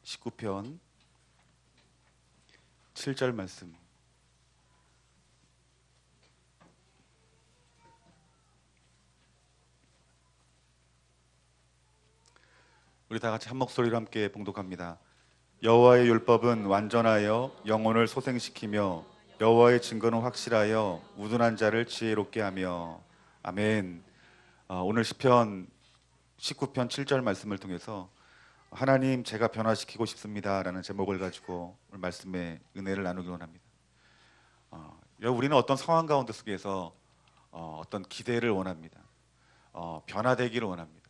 19편 7절 말씀. 우리 다 같이 한 목소리로 함께 봉독합니다. 여호와의 율법은 완전하여 영혼을 소생시키며 여호와의 증거는 확실하여 우둔한 자를 지혜롭게 하며. 아멘. 오늘 시편 19편 7절 말씀을 통해서 하나님, 제가 변화시키고 싶습니다 라는 제목을 가지고 오늘 말씀의 은혜를 나누기 원합니다. 우리는 어떤 상황 가운데 속에서 어떤 기대를 원합니다. 변화되기를 원합니다.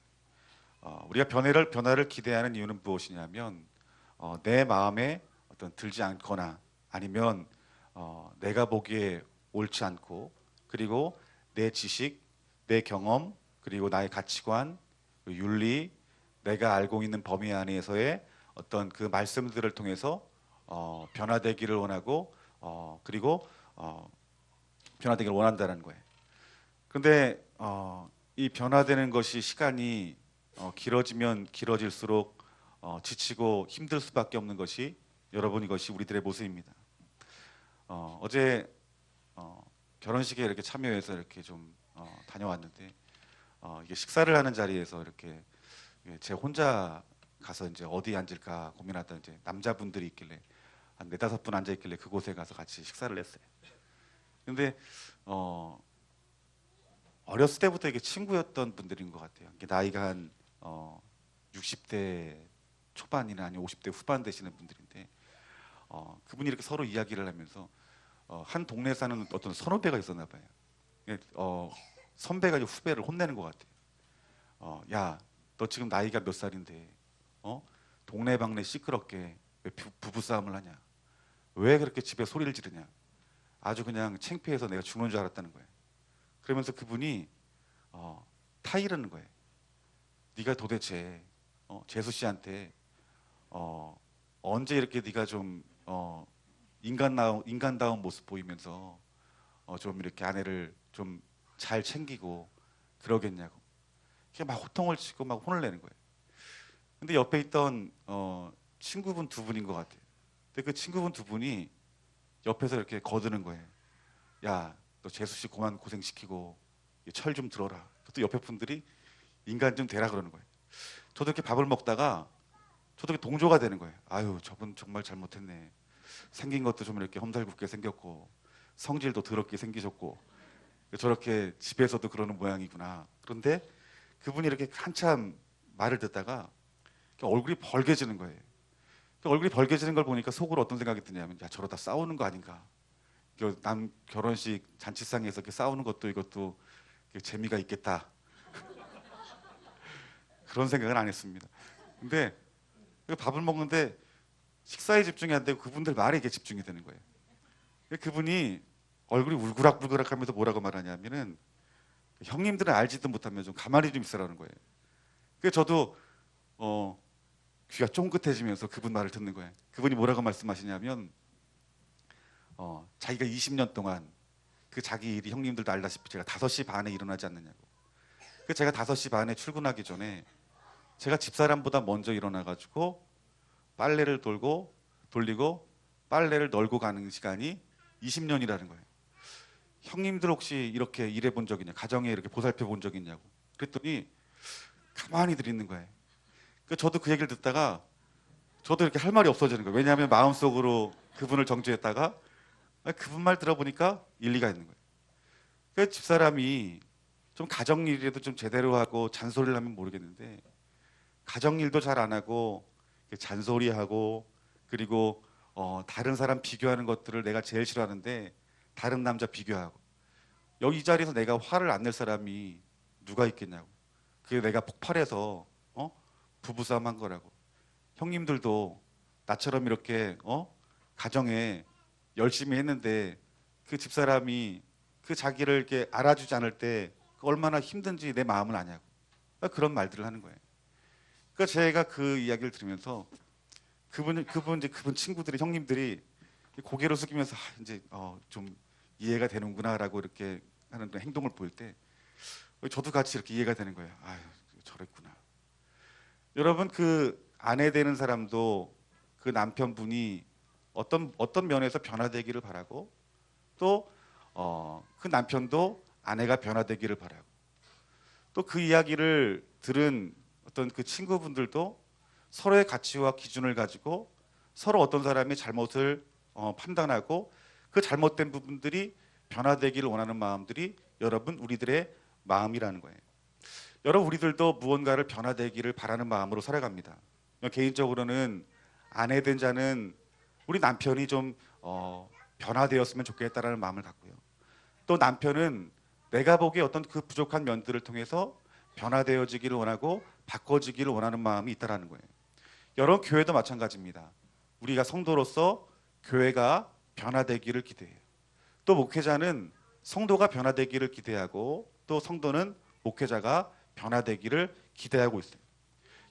우리가 변화를 기대하는 이유는 무엇이냐면 내 마음에 어떤 들지 않거나 아니면 내가 보기에 옳지 않고, 그리고 내 지식, 내 경험, 그리고 나의 가치관, 윤리, 내가 알고 있는 범위 안에서의 어떤 그 말씀들을 통해서 변화되기를 원하고, 그리고 변화되기를 원한다는 거예요. 그런데 이 변화되는 것이 시간이 길어지면 길어질수록 지치고 힘들 수밖에 없는 것이, 여러분, 이것이 우리들의 모습입니다. 어제 결혼식에 이렇게 참여해서 이렇게 좀 다녀왔는데, 이게 식사를 하는 자리에서 이렇게 제 혼자 가서 이제 어디 앉을까 고민하던 이제 남자분들이 있길래 한 4-5분 앉아 있길래 그곳에 가서 같이 식사를 했어요. 근데 어렸을 때부터 이게 친구였던 분들인 것 같아요. 이게 나이가 한 60대 초반이나 아니면 50대 후반 되시는 분들인데, 그분이 이렇게 서로 이야기를 하면서 한 동네에 사는 어떤 선후배가 있었나 봐요. 선배가 이제 후배를 혼내는 것 같아요. 야, 너 지금 나이가 몇 살인데 동네방네 시끄럽게 왜 부부싸움을 하냐? 왜 그렇게 집에 소리를 지르냐? 아주 그냥 창피해서 내가 죽는 줄 알았다는 거예요. 그러면서 그분이 타이르는 거예요. 네가 도대체 재수 씨한테 언제 이렇게 네가 좀 인간다운 모습 보이면서 좀 이렇게 아내를 좀 잘 챙기고 그러겠냐고. 막 호통을 치고 막 혼을 내는 거예요. 근데 옆에 있던 친구분 2분인 것 같아요. 근데 그 친구분 2분이 옆에서 이렇게 거드는 거예요. 야, 너 재수 씨 그만 고생시키고 철 좀 들어라. 또 옆에 분들이 인간 좀 되라 그러는 거예요. 저도 이렇게 밥을 먹다가 저도 이렇게 동조가 되는 거예요. 아유, 저분 정말 잘못했네. 생긴 것도 좀 이렇게 험살궂게 생겼고 성질도 더럽게 생기셨고 저렇게 집에서도 그러는 모양이구나. 그런데 그분이 이렇게 한참 말을 듣다가 얼굴이 벌개지는 거예요. 얼굴이 벌개지는 걸 보니까 속으로 어떤 생각이 드냐면, 야, 저러다 싸우는 거 아닌가. 남 결혼식 잔치상에서 이렇게 싸우는 것도 이것도 재미가 있겠다. 그런 생각은 안 했습니다. 근데 밥을 먹는데 식사에 집중이 안 되고 그분들 말에 이게 집중이 되는 거예요. 그분이 얼굴이 울그락불그락 하면서 뭐라고 말하냐면은, 형님들은 알지도 못하면 좀 가만히 좀 있으라는 거예요. 그래서 저도 귀가 쫑긋해지면서 그분 말을 듣는 거예요. 그분이 뭐라고 말씀하시냐면 자기가 20년 동안 그 자기 일이, 형님들도 알다시피 제가 5시 반에 일어나지 않느냐고. 그 제가 5시 반에 출근하기 전에 제가 집사람보다 먼저 일어나가지고 빨래를 돌리고 빨래를 널고 가는 시간이 20년이라는 거예요. 형님들 혹시 이렇게 일해 본 적 있냐? 가정에 이렇게 보살펴 본 적 있냐고. 그랬더니 가만히 있는 거예요. 저도 그 얘기를 듣다가 저도 이렇게 할 말이 없어지는 거예요. 왜냐하면 마음속으로 그분을 정죄했다가 그분 말 들어보니까 일리가 있는 거예요. 그 집사람이 좀 가정일이라도 좀 제대로 하고 잔소리를 하면 모르겠는데, 가정일도 잘 안 하고 잔소리하고, 그리고 다른 사람 비교하는 것들을 내가 제일 싫어하는데 다른 남자 비교하고, 여기 이 자리에서 내가 화를 안 낼 사람이 누가 있겠냐고. 그게 내가 폭발해서 부부싸움 한 거라고. 형님들도 나처럼 이렇게 가정에 열심히 했는데 그 집사람이 그 자기를 이렇게 알아주지 않을 때 얼마나 힘든지 내 마음을 아냐고. 그런 말들을 하는 거예요. 그러니까 제가 그 이야기를 들으면서 그분 친구들이, 형님들이 고개를 숙이면서 이제 좀 이해가 되는구나라고 이렇게 하는 행동을 보일 때 저도 같이 이렇게 이해가 되는 거예요. 아유, 저랬구나. 여러분, 그 아내 되는 사람도 그 남편분이 어떤 면에서 변화되기를 바라고 또 그 남편도 아내가 변화되기를 바라고 또 그 이야기를 들은 어떤 그 친구분들도 서로의 가치와 기준을 가지고 서로 어떤 사람이 잘못을 판단하고 그 잘못된 부분들이 변화되기를 원하는 마음들이 여러분 우리들의 마음이라는 거예요. 여러분 우리들도 무언가를 변화되기를 바라는 마음으로 살아갑니다. 개인적으로는 아내 된 자는 우리 남편이 좀 변화되었으면 좋겠다라는 마음을 갖고요. 또 남편은 내가 보기에 어떤 그 부족한 면들을 통해서 변화되어지기를 원하고 바꿔지기를 원하는 마음이 있다라는 거예요. 여러분 교회도 마찬가지입니다. 우리가 성도로서 교회가 변화되기를 기대해요. 또 목회자는 성도가 변화되기를 기대하고 또 성도는 목회자가 변화되기를 기대하고 있어요.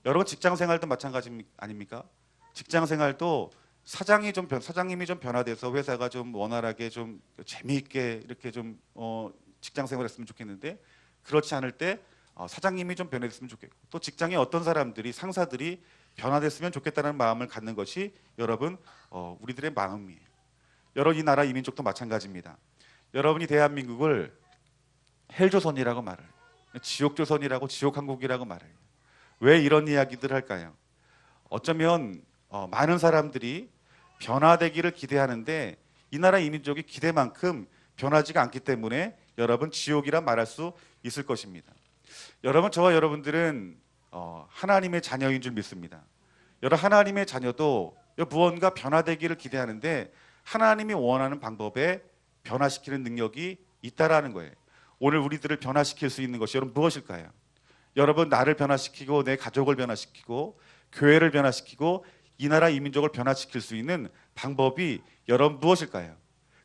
여러분 직장 생활도 마찬가지 아닙니까? 직장 생활도 사장님이 좀 변화돼서 회사가 좀 원활하게 좀 재미있게 이렇게 좀 직장 생활했으면 좋겠는데 그렇지 않을 때 사장님이 좀 변화됐으면 좋겠고 또 직장에 어떤 사람들이 상사들이 변화됐으면 좋겠다는 마음을 갖는 것이 여러분 우리들의 마음이에요. 여러분 이 나라 이민족도 마찬가지입니다. 여러분이 대한민국을 헬조선이라고 말을 해요. 지옥조선이라고 지옥한국이라고 말해요. 왜 이런 이야기들 할까요? 어쩌면 많은 사람들이 변화되기를 기대하는데 이 나라 이민족이 기대만큼 변하지가 않기 때문에 여러분 지옥이라 말할 수 있을 것입니다. 여러분 저와 여러분들은 하나님의 자녀인 줄 믿습니다. 여러분 하나님의 자녀도 무언가 변화되기를 기대하는데 하나님이 원하는 방법에 변화시키는 능력이 있다라는 거예요. 오늘 우리들을 변화시킬 수 있는 것이 여러분 무엇일까요? 여러분 나를 변화시키고 내 가족을 변화시키고 교회를 변화시키고 이 나라 이민족을 변화시킬 수 있는 방법이 여러분 무엇일까요?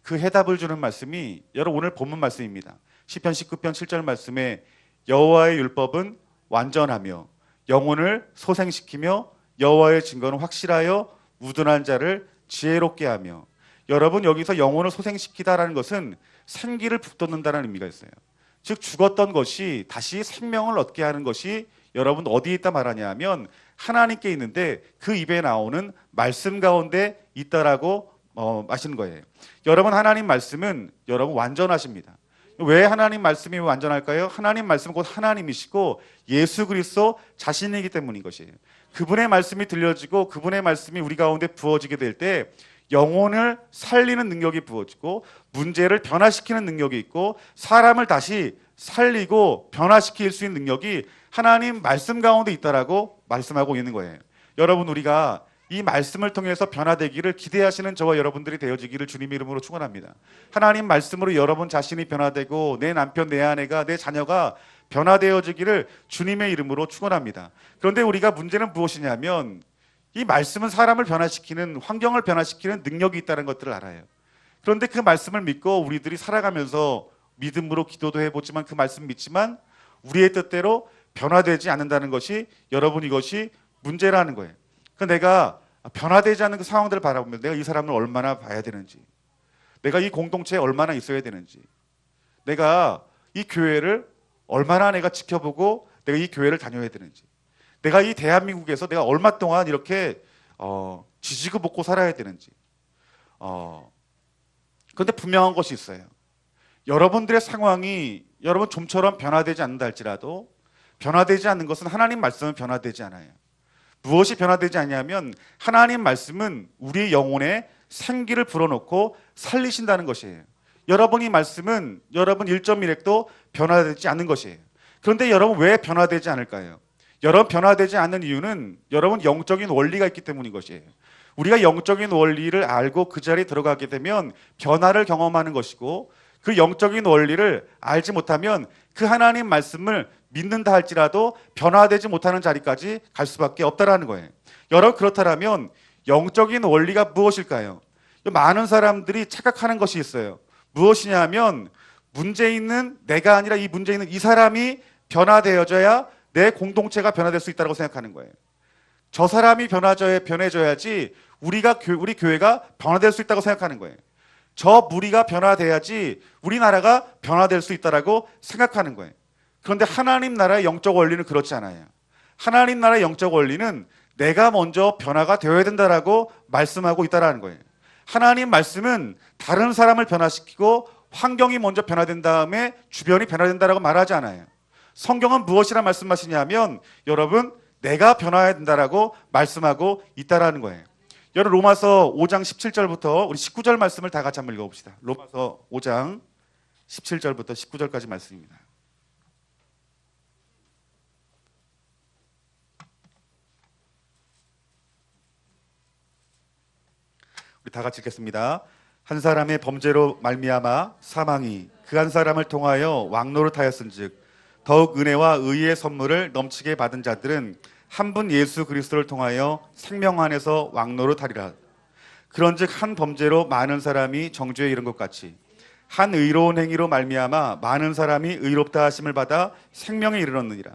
그 해답을 주는 말씀이 여러분 오늘 본문 말씀입니다. 시편 19편 7절 말씀에 여호와의 율법은 완전하며 영혼을 소생시키며 여호와의 증거는 확실하여 우둔한 자를 지혜롭게 하며 여러분 여기서 영혼을 소생시키다라는 것은 생기를 북돋는다는 의미가 있어요. 즉 죽었던 것이 다시 생명을 얻게 하는 것이 여러분 어디에 있다 말하냐 하면 하나님께 있는데 그 입에 나오는 말씀 가운데 있다라고 하시는 거예요. 여러분 하나님 말씀은 여러분 완전하십니다. 왜 하나님 말씀이 완전할까요? 하나님 말씀은 곧 하나님이시고 예수 그리스도 자신이기 때문인 것이에요. 그분의 말씀이 들려지고 그분의 말씀이 우리 가운데 부어지게 될 때 영혼을 살리는 능력이 부어지고 문제를 변화시키는 능력이 있고 사람을 다시 살리고 변화시킬 수 있는 능력이 하나님 말씀 가운데 있다라고 말씀하고 있는 거예요. 여러분 우리가 이 말씀을 통해서 변화되기를 기대하시는 저와 여러분들이 되어지기를 주님 이름으로 축원합니다. 하나님 말씀으로 여러분 자신이 변화되고 내 남편, 내 아내가, 내 자녀가 변화되어지기를 주님의 이름으로 축원합니다. 그런데 우리가 문제는 무엇이냐면 이 말씀은 사람을 변화시키는 환경을 변화시키는 능력이 있다는 것들을 알아요. 그런데 그 말씀을 믿고 우리들이 살아가면서 믿음으로 기도도 해보지만 그 말씀 믿지만 우리의 뜻대로 변화되지 않는다는 것이 여러분 이것이 문제라는 거예요. 그러니까 내가 변화되지 않는 그 상황들을 바라보면 내가 이 사람을 얼마나 봐야 되는지, 내가 이 공동체에 얼마나 있어야 되는지, 내가 이 교회를 얼마나 내가 지켜보고 내가 이 교회를 다녀야 되는지, 내가 이 대한민국에서 내가 얼마 동안 이렇게 지지고 볶고 살아야 되는지. 그런데 분명한 것이 있어요. 여러분들의 상황이 여러분 좀처럼 변화되지 않는다 할지라도 변화되지 않는 것은 하나님 말씀은 변화되지 않아요. 무엇이 변화되지 않냐면 하나님 말씀은 우리 영혼에 생기를 불어넣고 살리신다는 것이에요. 여러분이 말씀은 여러분 1.1핵도 변화되지 않는 것이에요. 그런데 여러분 왜 변화되지 않을까요? 여러분 변화되지 않는 이유는 여러분 영적인 원리가 있기 때문인 것이에요. 우리가 영적인 원리를 알고 그 자리에 들어가게 되면 변화를 경험하는 것이고 그 영적인 원리를 알지 못하면 그 하나님 말씀을 믿는다 할지라도 변화되지 못하는 자리까지 갈 수밖에 없다라는 거예요. 여러분 그렇다면 영적인 원리가 무엇일까요? 많은 사람들이 착각하는 것이 있어요. 무엇이냐 하면 문제 있는 내가 아니라 이 문제 있는 이 사람이 변화되어져야 내 공동체가 변화될 수 있다고 생각하는 거예요. 저 사람이 변해져야지 우리 교회가 변화될 수 있다고 생각하는 거예요. 저 무리가 변화돼야지 우리나라가 변화될 수 있다고 생각하는 거예요. 그런데 하나님 나라의 영적 원리는 그렇지 않아요. 하나님 나라의 영적 원리는 내가 먼저 변화가 되어야 된다라고 말씀하고 있다라는 거예요. 하나님 말씀은 다른 사람을 변화시키고 환경이 먼저 변화된 다음에 주변이 변화된다라고 말하지 않아요. 성경은 무엇이라 말씀하시냐면 여러분 내가 변화해야 된다라고 말씀하고 있다라는 거예요. 여러분 로마서 5장 17절부터 우리 19절 말씀을 다 같이 한번 읽어봅시다. 로마서 5장 17절부터 19절까지 말씀입니다. 우리 다 같이 읽겠습니다. 한 사람의 범죄로 말미암아 사망이 그 한 사람을 통하여 왕노릇하였은즉 더욱 은혜와 의의 선물을 넘치게 받은 자들은 한 분 예수 그리스도를 통하여 생명 안에서 왕노릇하리라. 그런즉 한 범죄로 많은 사람이 정죄에 이른 것 같이 한 의로운 행위로 말미암아 많은 사람이 의롭다 하심을 받아 생명에 이르렀느니라.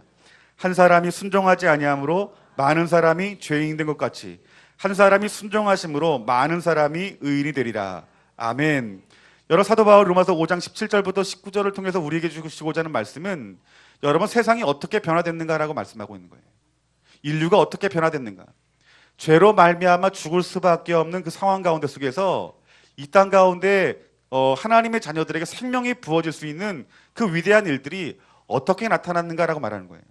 한 사람이 순종하지 아니함으로 많은 사람이 죄인 된 것 같이 한 사람이 순종하심으로 많은 사람이 의인이 되리라. 아멘. 여러 사도 바울 로마서 5장 17절부터 19절을 통해서 우리에게 주시고자 하는 말씀은 여러분 세상이 어떻게 변화됐는가라고 말씀하고 있는 거예요. 인류가 어떻게 변화됐는가. 죄로 말미암아 죽을 수밖에 없는 그 상황 가운데 속에서 이 땅 가운데 하나님의 자녀들에게 생명이 부어질 수 있는 그 위대한 일들이 어떻게 나타났는가라고 말하는 거예요.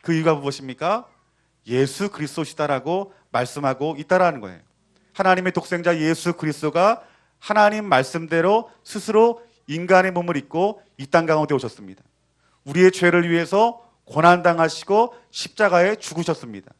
그 이유가 무엇입니까? 예수 그리스도시다라고 말씀하고 있다라는 거예요. 하나님의 독생자 예수 그리스도가 하나님 말씀대로 스스로 인간의 몸을 입고 이 땅 가운데 오셨습니다. 우리의 죄를 위해서 고난당하시고 십자가에 죽으셨습니다.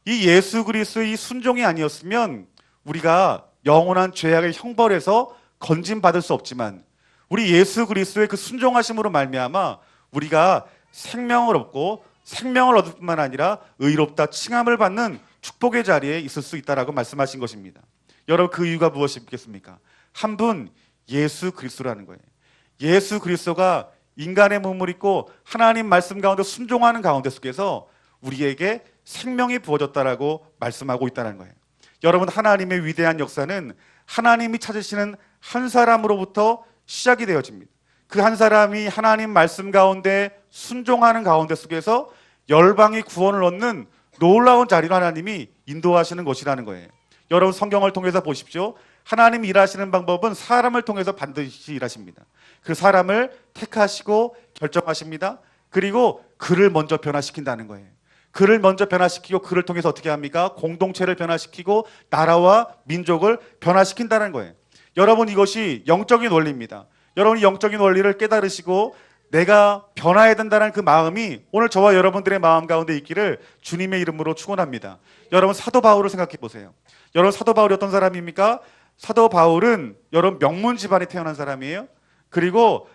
이 예수 그리스도의 이 순종이 아니었으면 우리가 영원한 죄악의 형벌에서 건짐받을 수 없지만 우리 예수 그리스도의 그 순종하심으로 말미암아 우리가 생명을 얻고 생명을 얻을 뿐만 아니라 의롭다 칭함을 받는 축복의 자리에 있을 수 있다라고 말씀하신 것입니다. 여러분 그 이유가 무엇이겠습니까? 한 분 예수 그리스도라는 거예요. 예수 그리스도가 인간의 몸을 입고 하나님 말씀 가운데 순종하는 가운데 속에서 우리에게 생명이 부어졌다라고 말씀하고 있다는 거예요. 여러분 하나님의 위대한 역사는 하나님이 찾으시는 한 사람으로부터 시작이 되어집니다. 그 한 사람이 하나님 말씀 가운데 순종하는 가운데 속에서 열방이 구원을 얻는 놀라운 자리로 하나님이 인도하시는 것이라는 거예요. 여러분 성경을 통해서 보십시오. 하나님이 일하시는 방법은 사람을 통해서 반드시 일하십니다. 그 사람을 택하시고 결정하십니다. 그리고 그를 먼저 변화시킨다는 거예요. 그를 먼저 변화시키고 그를 통해서 어떻게 합니까? 공동체를 변화시키고 나라와 민족을 변화시킨다는 거예요. 여러분 이것이 영적인 원리입니다. 여러분이 영적인 원리를 깨달으시고 내가 변화해야 된다는 그 마음이 오늘 저와 여러분들의 마음 가운데 있기를 주님의 이름으로 축원합니다. 여러분 사도 바울을 생각해 보세요. 여러분 사도 바울이 어떤 사람입니까? 사도 바울은 여러분 명문 집안에 태어난 사람이에요. 그리고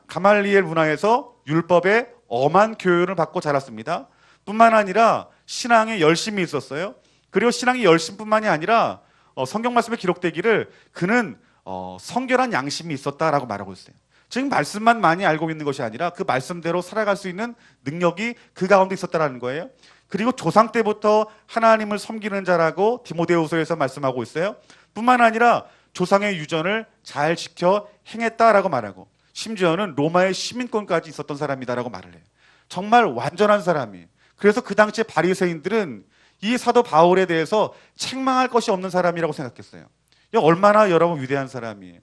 가말리엘 문화에서 율법의 엄한 교훈을 받고 자랐습니다. 뿐만 아니라 신앙에 열심이 있었어요. 그리고 신앙의 열심뿐만이 아니라 성경 말씀에 기록되기를 그는 성결한 양심이 있었다라고 말하고 있어요. 즉 말씀만 많이 알고 있는 것이 아니라 그 말씀대로 살아갈 수 있는 능력이 그 가운데 있었다라는 거예요. 그리고 조상 때부터 하나님을 섬기는 자라고 디모데후서에서 말씀하고 있어요. 뿐만 아니라 조상의 유전을 잘 지켜 행했다라고 말하고 심지어는 로마의 시민권까지 있었던 사람이다라고 말을 해요. 정말 완전한 사람이에요. 그래서 그 당시에 바리새인들은 이 사도 바울에 대해서 책망할 것이 없는 사람이라고 생각했어요. 얼마나 여러분 위대한 사람이에요.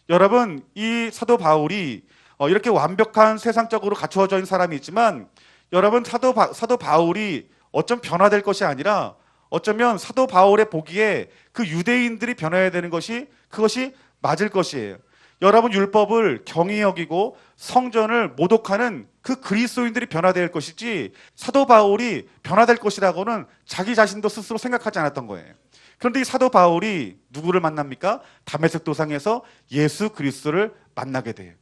여러분 이 사도 바울이 이렇게 완벽한 세상적으로 갖추어져 있는 사람이 있지만 여러분 사도 바울이 어쩜 변화될 것이 아니라 어쩌면 사도 바울의 보기에 그 유대인들이 변화해야 되는 것이 그것이 맞을 것이에요. 여러분 율법을 경히 여기고 성전을 모독하는 그 그리스도인들이 변화될 것이지 사도 바울이 변화될 것이라고는 자기 자신도 스스로 생각하지 않았던 거예요. 그런데 이 사도 바울이 누구를 만납니까? 다메섹 도상에서 예수 그리스도를 만나게 돼요.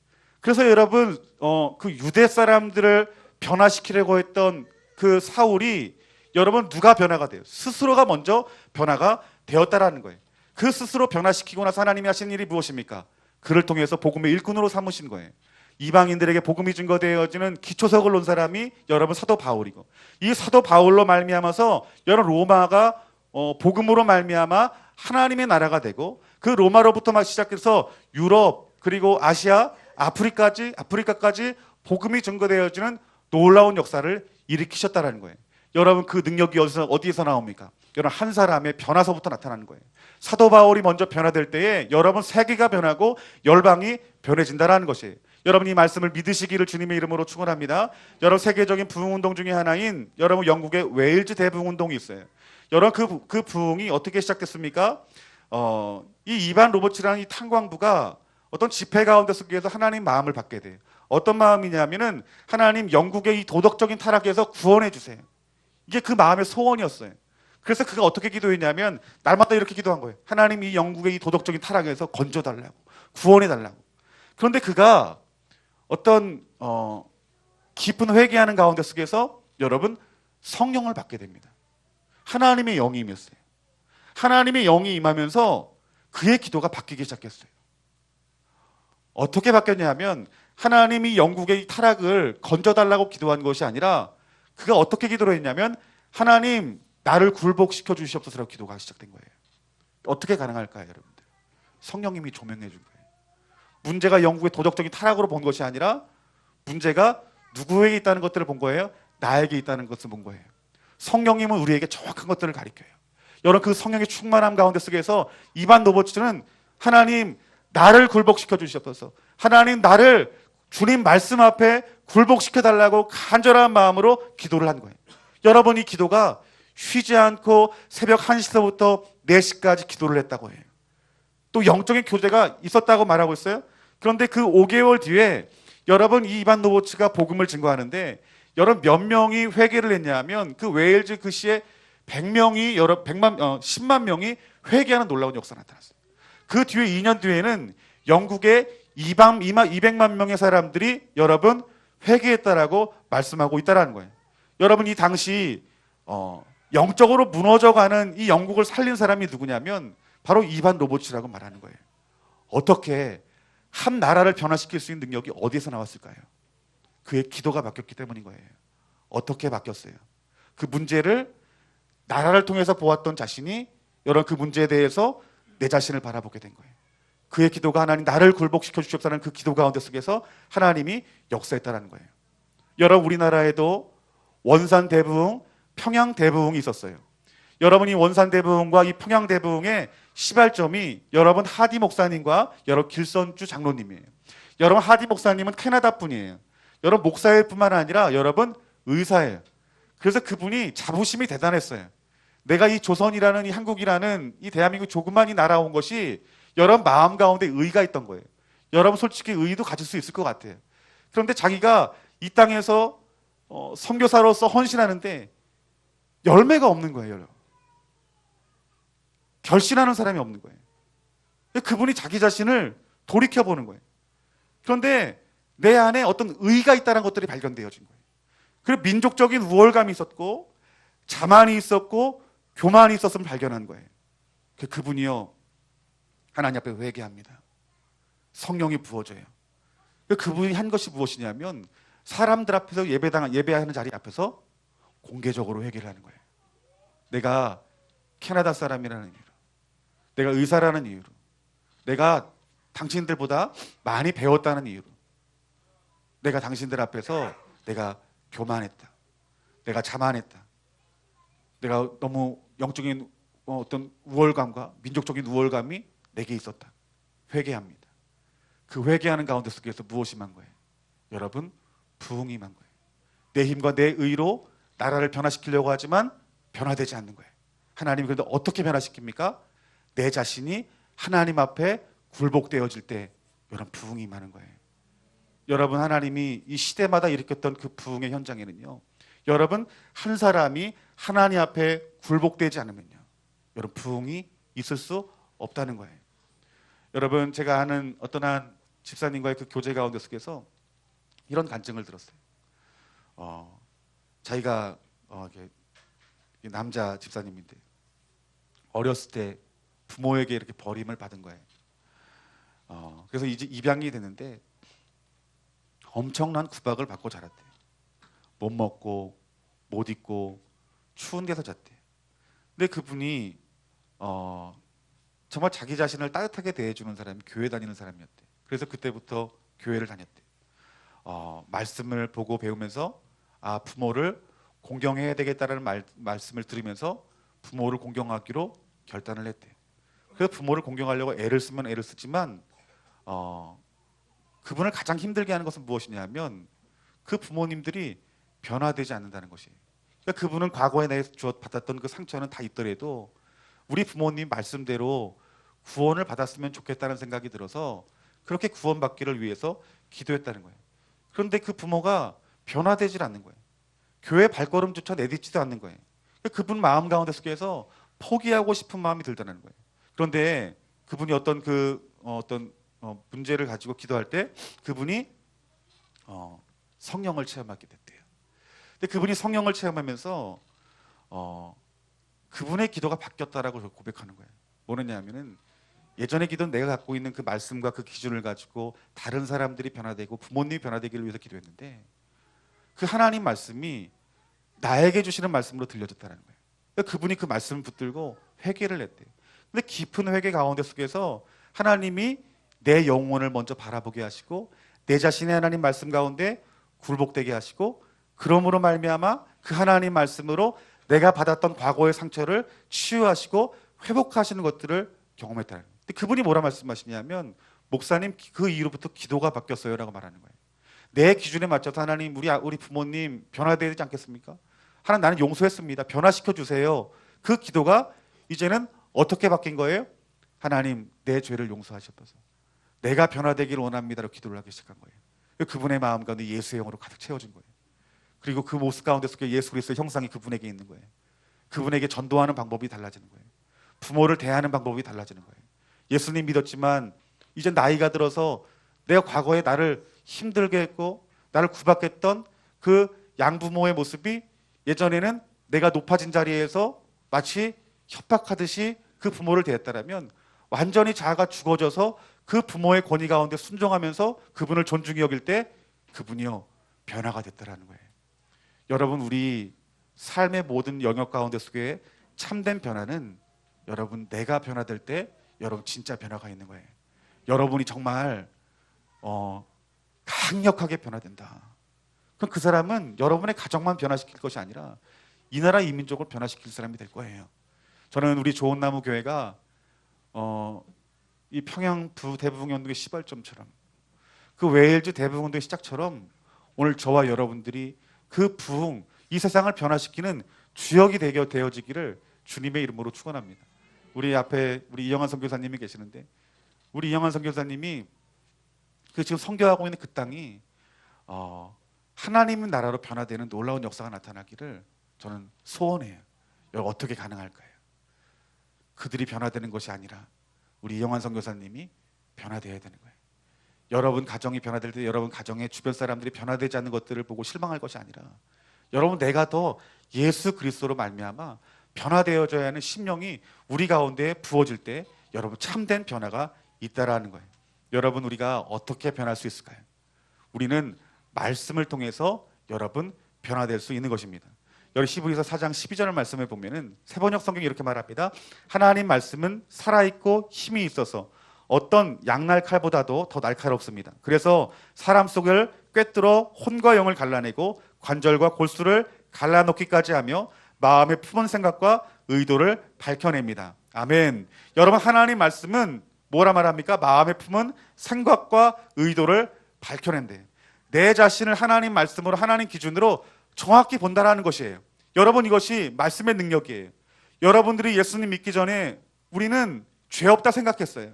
그래서 여러분 그 유대 사람들을 변화시키려고 했던 그 사울이 여러분 누가 변화가 돼요? 스스로가 먼저 변화가 되었다라는 거예요. 그 스스로 변화시키고 나서 하나님이 하신 일이 무엇입니까? 그를 통해서 복음의 일꾼으로 삼으신 거예요. 이방인들에게 복음이 증거되어지는 기초석을 놓은 사람이 여러분 사도 바울이고 이 사도 바울로 말미암아서 여러분 로마가 복음으로 말미암아 하나님의 나라가 되고 그 로마로부터 막 시작해서 유럽 그리고 아시아 아프리카까지 복음이 증거되어지는 놀라운 역사를 일으키셨다라는 거예요. 여러분 그 능력이 어디에서 나옵니까? 여러분 한 사람의 변화서부터 나타나는 거예요. 사도 바울이 먼저 변화될 때에 여러분 세계가 변하고 열방이 변해진다라는 것이에요. 여러분 이 말씀을 믿으시기를 주님의 이름으로 축원합니다. 여러분 세계적인 부흥운동 중에 하나인 여러분 영국의 웨일즈 대부흥운동이 있어요. 여러분 그 부흥이 어떻게 시작됐습니까? 이 이반 로버츠라는 이 탄광부가 어떤 집회 가운데 속에서 하나님 마음을 받게 돼요. 어떤 마음이냐면은 하나님 영국의 이 도덕적인 타락에서 구원해 주세요. 이게 그 마음의 소원이었어요. 그래서 그가 어떻게 기도했냐면 날마다 이렇게 기도한 거예요. 하나님 이 영국의 이 도덕적인 타락에서 건져달라고, 구원해달라고. 그런데 그가 어떤 깊은 회개하는 가운데 속에서 여러분 성령을 받게 됩니다. 하나님의 영이 임했어요. 하나님의 영이 임하면서 그의 기도가 바뀌기 시작했어요. 어떻게 바뀌었냐면 하나님이 영국의 이 타락을 건져달라고 기도한 것이 아니라 그가 어떻게 기도를 했냐면 하나님 나를 굴복시켜 주시옵소서라고 기도가 시작된 거예요. 어떻게 가능할까요, 여러분들? 성령님이 조명해 준 거예요. 문제가 영국의 도덕적인 타락으로 본 것이 아니라 문제가 누구에게 있다는 것들을 본 거예요? 나에게 있다는 것을 본 거예요. 성령님은 우리에게 정확한 것들을 가르쳐요. 여러분 그 성령의 충만함 가운데 속에서 이반 로버츠는 하나님 나를 굴복시켜 주시옵소서. 하나님 나를 주님 말씀 앞에 굴복시켜 달라고 간절한 마음으로 기도를 한 거예요. 여러분 이 기도가 쉬지 않고 새벽 1시서부터 4시까지 기도를 했다고 해요. 또 영적인 교제가 있었다고 말하고 있어요. 그런데 그 5개월 뒤에 여러분 이 이반 로버츠가 복음을 증거하는데 여러분 몇 명이 회개를 했냐면 그 웨일즈 그 시에 10만 명이 회개하는 놀라운 역사가 나타났어요. 그 뒤에 2년 뒤에는 영국의 200만 명의 사람들이 여러분 회개했다라고 말씀하고 있다라는 거예요. 여러분 이 당시 영적으로 무너져가는 이 영국을 살린 사람이 누구냐면 바로 이반 로버츠라고 말하는 거예요. 어떻게 한 나라를 변화시킬 수 있는 능력이 어디에서 나왔을까요? 그의 기도가 바뀌었기 때문인 거예요. 어떻게 바뀌었어요? 그 문제를 나라를 통해서 보았던 자신이 여러분 그 문제에 대해서 내 자신을 바라보게 된 거예요. 그의 기도가 하나님 나를 굴복시켜 주시옵소서라는 그 기도 가운데 속에서 하나님이 역사했다라는 거예요. 여러분 우리나라에도 원산 대부흥, 평양 대부흥이 있었어요. 여러분이 원산 대부흥과 이 평양 대부흥의 시발점이 여러분 하디 목사님과 여러분 길선주 장로님이에요. 여러분 하디 목사님은 캐나다 분이에요. 여러분 목사일 뿐만 아니라 여러분 의사예요. 그래서 그분이 자부심이 대단했어요. 내가 이 조선이라는 이 한국이라는 이 대한민국 조그만 이 나라 온 것이 여러분 마음 가운데 의가 있던 거예요. 여러분 솔직히 의도 가질 수 있을 것 같아요. 그런데 자기가 이 땅에서 선교사로서 헌신하는데 열매가 없는 거예요. 여러분. 결신하는 사람이 없는 거예요. 그분이 자기 자신을 돌이켜보는 거예요. 그런데 내 안에 어떤 의가 있다는 것들이 발견되어진 거예요. 그리고 민족적인 우월감이 있었고 자만이 있었고 교만이 있었음을 발견한 거예요. 그분이요 하나님 앞에 회개합니다. 성령이 부어져요. 그분이 한 것이 무엇이냐면 사람들 앞에서 예배하는 자리 앞에서 공개적으로 회개를 하는 거예요. 내가 캐나다 사람이라는 이유로, 내가 의사라는 이유로, 내가 당신들보다 많이 배웠다는 이유로, 내가 당신들 앞에서 내가 교만했다, 내가 자만했다, 내가 너무 영적인 어떤 우월감과 민족적인 우월감이 내게 있었다. 회개합니다. 그 회개하는 가운데 속에서 무엇이 임한 거예요? 여러분 부흥이 임한 거예요. 내 힘과 내 의로 나라를 변화시키려고 하지만 변화되지 않는 거예요. 하나님이 그런데 어떻게 변화시킵니까? 내 자신이 하나님 앞에 굴복되어질 때 여러분 부흥이 임하는 거예요. 여러분 하나님이 이 시대마다 일으켰던 그 부흥의 현장에는요, 여러분 한 사람이 하나님 앞에 굴복되지 않으면요 여러분 부흥이 있을 수 없다는 거예요. 여러분 제가 아는 어떤 한 집사님과의 그 교제 가운데 속에서 이런 간증을 들었어요. 자기가 남자 집사님인데 어렸을 때 부모에게 이렇게 버림을 받은 거예요. 그래서 이제 입양이 되는데 엄청난 구박을 받고 자랐대요. 못 먹고 못 입고 추운 데서 잤대요. 근데 그분이 정말 자기 자신을 따뜻하게 대해주는 사람이 교회 다니는 사람이었대요. 그래서 그때부터 교회를 다녔대요. 말씀을 보고 배우면서 부모를 공경해야 되겠다는 말씀을 들으면서 부모를 공경하기로 결단을 했대요. 그래서 부모를 공경하려고 애를 쓰면 애를 쓰지만 그분을 가장 힘들게 하는 것은 무엇이냐면 그 부모님들이 변화되지 않는다는 것이에요. 그러니까 그분은 과거에 내가 받았던 그 상처는 다 있더라도 우리 부모님 말씀대로 구원을 받았으면 좋겠다는 생각이 들어서 그렇게 구원받기를 위해서 기도했다는 거예요. 그런데 그 부모가 변화되질 않는 거예요. 교회 발걸음조차 내딛지도 않는 거예요. 그분 마음 가운데 속에서 포기하고 싶은 마음이 들다는 거예요. 그런데 그분이 어떤 문제를 가지고 기도할 때 그분이 성령을 체험하게 됐대요. 근데 그분이 성령을 체험하면서 그분의 기도가 바뀌었다라고 고백하는 거예요. 뭐냐면은 예전의 기도는 내가 갖고 있는 그 말씀과 그 기준을 가지고 다른 사람들이 변화되고 부모님이 변화되기를 위해서 기도했는데 그 하나님 말씀이 나에게 주시는 말씀으로 들려졌다는 거예요. 그러니까 그분이 그 말씀을 붙들고 회개를 했대요. 근데 깊은 회개 가운데 속에서 하나님이 내 영혼을 먼저 바라보게 하시고 내 자신의 하나님 말씀 가운데 굴복되게 하시고 그러므로 말미암아 그 하나님 말씀으로 내가 받았던 과거의 상처를 치유하시고 회복하시는 것들을 경험했다는 거예요. 근데 그분이 뭐라 말씀하시냐면 목사님 그 이후로부터 기도가 바뀌었어요 라고 말하는 거예요. 내 기준에 맞춰서 하나님 우리 부모님 변화되어야 되지 않겠습니까? 하나님 나는 용서했습니다. 변화시켜 주세요. 그 기도가 이제는 어떻게 바뀐 거예요? 하나님 내 죄를 용서하셔서 내가 변화되기를 원합니다라고 기도를 하기 시작한 거예요. 그분의 마음 가운데 예수의 영으로 가득 채워진 거예요. 그리고 그 모습 가운데 속에 예수 그리스도의 형상이 그분에게 있는 거예요. 그분에게 전도하는 방법이 달라지는 거예요. 부모를 대하는 방법이 달라지는 거예요. 예수님 믿었지만 이제 나이가 들어서 내가 과거에 나를 힘들게 했고 나를 구박했던 그 양부모의 모습이 예전에는 내가 높아진 자리에서 마치 협박하듯이 그 부모를 대했다라면 완전히 자아가 죽어져서 그 부모의 권위 가운데 순종하면서 그분을 존중히 여길 때 그분이요 변화가 됐다라는 거예요. 여러분 우리 삶의 모든 영역 가운데 속에 참된 변화는 여러분 내가 변화될 때 여러분 진짜 변화가 있는 거예요. 여러분이 정말 강력하게 변화된다. 그럼 그 사람은 여러분의 가정만 변화시킬 것이 아니라 이 나라 이 민족을 변화시킬 사람이 될 거예요. 저는 우리 좋은나무 교회가 이 평양 대부흥연도의 시발점처럼 그 웨일즈 대부흥연도의 시작처럼 오늘 저와 여러분들이 그 부흥 이 세상을 변화시키는 주역이 되어지기를 주님의 이름으로 축원합니다. 우리 앞에 우리 이영환 선교사님이 계시는데 우리 이영환 선교사님이 그 지금 선교하고 있는 그 땅이 하나님의 나라로 변화되는 놀라운 역사가 나타나기를 저는 소원해요. 여러분 어떻게 가능할까요? 그들이 변화되는 것이 아니라 우리 이영환 선교사님이 변화되어야 되는 거예요. 여러분 가정이 변화될 때 여러분 가정의 주변 사람들이 변화되지 않는 것들을 보고 실망할 것이 아니라 여러분 내가 더 예수 그리스도로 말미암아 변화되어져야 하는 심령이 우리 가운데 부어질 때 여러분 참된 변화가 있다라는 거예요. 여러분 우리가 어떻게 변할 수 있을까요? 우리는 말씀을 통해서 여러분 변화될 수 있는 것입니다. 여기 히브리서 4장 12절 말씀을 보면은 세번역 성경이 이렇게 말합니다. 하나님 말씀은 살아있고 힘이 있어서 어떤 양날 칼보다도 더 날카롭습니다. 그래서 사람 속을 꿰뚫어 혼과 영을 갈라내고 관절과 골수를 갈라놓기까지 하며 마음의 품은 생각과 의도를 밝혀냅니다. 아멘. 여러분 하나님 말씀은 뭐라 말합니까? 마음의 품은 생각과 의도를 밝혀낸대요. 내 자신을 하나님 말씀으로 하나님 기준으로 정확히 본다라는 것이에요. 여러분 이것이 말씀의 능력이에요. 여러분들이 예수님 믿기 전에 우리는 죄 없다 생각했어요.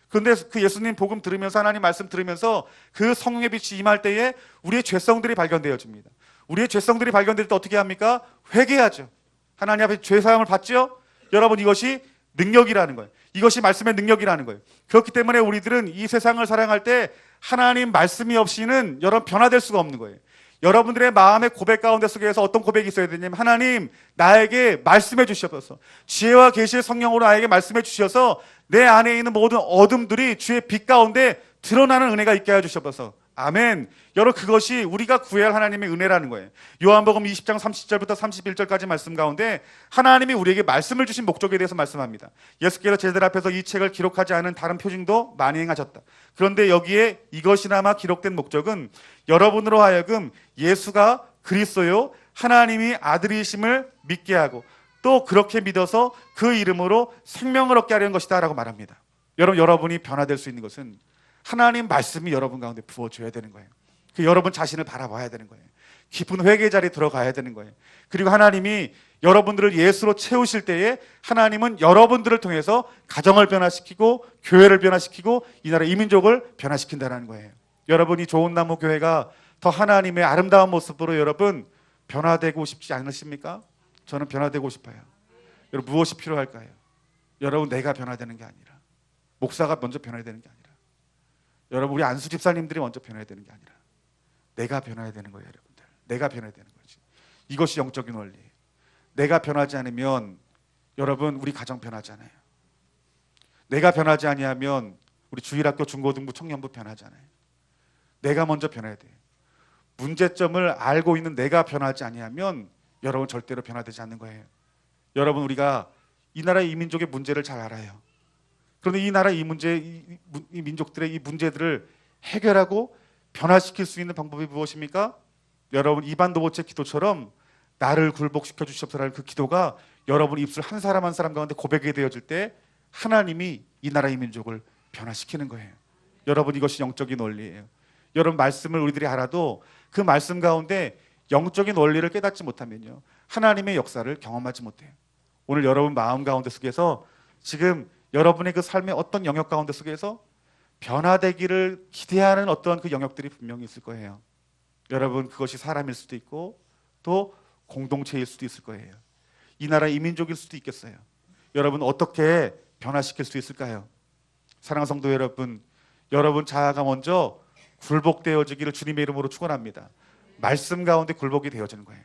그런데 그 예수님 복음 들으면서 하나님 말씀 들으면서 그 성령의 빛이 임할 때에 우리의 죄성들이 발견되어집니다. 우리의 죄성들이 발견될 때 어떻게 합니까? 회개하죠. 하나님 앞에 죄사함을 받죠. 여러분 이것이 능력이라는 거예요. 이것이 말씀의 능력이라는 거예요. 그렇기 때문에 우리들은 이 세상을 살아갈 때 하나님 말씀이 없이는 여러분 변화될 수가 없는 거예요. 여러분들의 마음의 고백 가운데 속에서 어떤 고백이 있어야 되냐면 하나님 나에게 말씀해 주셔서 지혜와 계시의 성령으로 나에게 말씀해 주셔서 내 안에 있는 모든 어둠들이 주의 빛 가운데 드러나는 은혜가 있게 해주셔서 아멘. 여러분 그것이 우리가 구해야 할 하나님의 은혜라는 거예요. 요한복음 20장 30절부터 31절까지 말씀 가운데 하나님이 우리에게 말씀을 주신 목적에 대해서 말씀합니다. 예수께서 제자들 앞에서 이 책을 기록하지 않은 다른 표징도 많이 행하셨다. 그런데 여기에 이것이나마 기록된 목적은 여러분으로 하여금 예수가 그리스도요 하나님이 아들이심을 믿게 하고 또 그렇게 믿어서 그 이름으로 생명을 얻게 하려는 것이다 라고 말합니다. 여러분이 변화될 수 있는 것은 하나님 말씀이 여러분 가운데 부어줘야 되는 거예요. 여러분 자신을 바라봐야 되는 거예요. 깊은 회개 자리에 들어가야 되는 거예요. 그리고 하나님이 여러분들을 예수로 채우실 때에 하나님은 여러분들을 통해서 가정을 변화시키고 교회를 변화시키고 이 나라 이민족을 변화시킨다는 거예요. 여러분이 좋은 나무 교회가 더 하나님의 아름다운 모습으로 여러분 변화되고 싶지 않으십니까? 저는 변화되고 싶어요. 여러분 무엇이 필요할까요? 여러분 내가 변화되는 게 아니라 목사가 먼저 변화해야 되는 게 아니라 여러분 우리 안수 집사님들이 먼저 변화해야 되는 게 아니라 내가 변화해야 되는 거예요. 여러분들 내가 변화해야 되는 거지. 이것이 영적인 원리예요. 내가 변하지 않으면 여러분 우리 가정 변하잖아요. 내가 변하지 아니하면 우리 주일학교 중고등부 청년부 변하잖아요. 내가 먼저 변해야 돼요. 문제점을 알고 있는 내가 변하지 아니하면 여러분 절대로 변화되지 않는 거예요. 여러분 우리가 이 나라 이 민족의 문제를 잘 알아요. 그런데 이 나라 이 문제, 이 민족들의 이 문제들을 해결하고 변화시킬 수 있는 방법이 무엇입니까? 여러분 이반도보체 기도처럼 나를 굴복시켜 주시옵소서라는 그 기도가 여러분 입술 한 사람 한 사람 가운데 고백이 되어질 때 하나님이 이 나라 이 민족을 변화시키는 거예요. 여러분 이것이 영적인 원리예요. 여러분 말씀을 우리들이 알아도 그 말씀 가운데 영적인 원리를 깨닫지 못하면요 하나님의 역사를 경험하지 못해요. 오늘 여러분 마음 가운데 속에서 지금 여러분의 그 삶의 어떤 영역 가운데 속에서 변화되기를 기대하는 어떤 그 영역들이 분명히 있을 거예요. 여러분 그것이 사람일 수도 있고 또 공동체일 수도 있을 거예요. 이 나라 이민족일 수도 있겠어요. 여러분 어떻게 변화시킬 수 있을까요? 사랑하는 성도 여러분, 여러분 자아가 먼저 굴복되어지기를 주님의 이름으로 축원합니다. 말씀 가운데 굴복이 되어지는 거예요.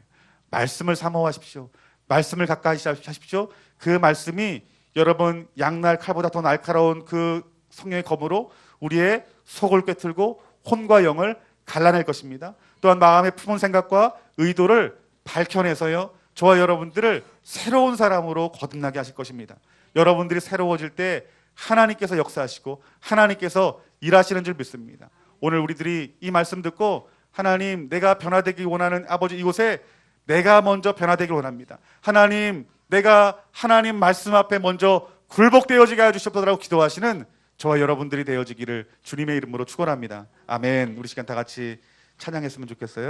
말씀을 사모하십시오. 말씀을 가까이 하십시오. 그 말씀이 여러분 양날 칼보다 더 날카로운 그 성령의 검으로 우리의 속을 꿰뚫고 혼과 영을 갈라낼 것입니다. 또한 마음의 품은 생각과 의도를 밝혀내서요 저와 여러분들을 새로운 사람으로 거듭나게 하실 것입니다. 여러분들이 새로워질 때 하나님께서 역사하시고 하나님께서 일하시는 줄 믿습니다. 오늘 우리들이 이 말씀 듣고 하나님 내가 변화되기 원하는 아버지 이곳에 내가 먼저 변화되길 원합니다. 하나님 내가 하나님 말씀 앞에 먼저 굴복되어지게 해주시옵소서라고 기도하시는 저와 여러분들이 되어지기를 주님의 이름으로 축원합니다. 아멘. 우리 시간 다 같이 찬양했으면 좋겠어요.